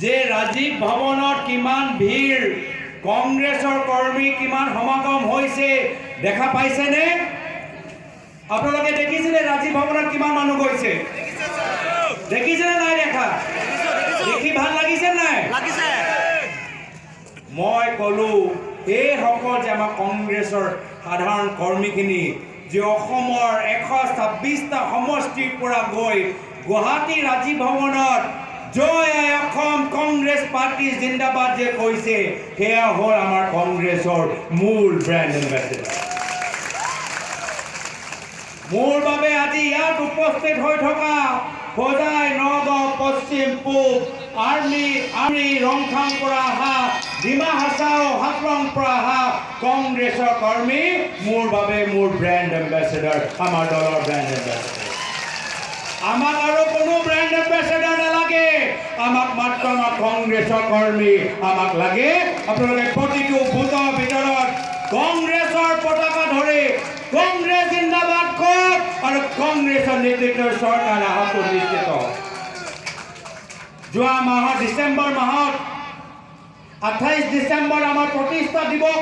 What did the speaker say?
যে ৰাজীৱ ভৱনত কিমান ভিৰ, কংগ্ৰেছৰ কৰ্মী কিমান সমাগম হৈছে দেখা পাইছেনে? আপোনালোকে দেখিছিলে ৰাজীৱ ভৱনত কিমান মানুহ গৈছে? দেখিছেনে নাই দেখা? দেখি ভাল লাগিছে নাই? মই ক'লো এই সকল যে আমাৰ কংগ্ৰেছৰ সাধাৰণ কৰ্মীখিনি যে অসমৰ 126টা সমষ্টিৰ পৰা গৈ গুৱাহাটী ৰাজীৱ ভৱনত জয় আই অসম কংগ্ৰেছ পাৰ্টি জিন্দাবাদ যে কৈছে, সেয়া হ'ল আমাৰ কংগ্ৰেছৰ মূল ব্ৰেণ্ড এম্বেচেডাৰ। মোৰ বাবে আজি ইয়াত উপস্থিত হৈ থকা হোজাই, নগাঁও, পশ্চিম পূব, আৰ্মি ৰংথাং পৰা অহা, ডিমা হাছাও, হাফলং পৰা অহা কংগ্ৰেছৰ কৰ্মী মোৰ বাবে মোৰ ব্ৰেণ্ড এম্বেচেডাৰ, আমাৰ দলৰ ব্ৰেণ্ড এম্বেচেডাৰ। আমাক আৰু কোনো ব্ৰেণ্ড এম্বেচেডাৰ নালাগে, আমাক মাত্ৰ আমাৰ কংগ্ৰেছৰ কৰ্মী আমাক লাগে। আপোনালোকে প্ৰতিটো বুথৰ ভিতৰত কংগ্ৰেছৰ পতাকা ধৰি কংগ্ৰেছ জিন্দাবাদ কওক আৰু কংগ্ৰেছৰ নেতৃত্বৰ চৰকাৰ আহক নিশ্চিত। যোৱা মাহত ডিচেম্বৰ মাহত 28 ডিচেম্বৰ আমাৰ প্ৰতিষ্ঠা দিৱস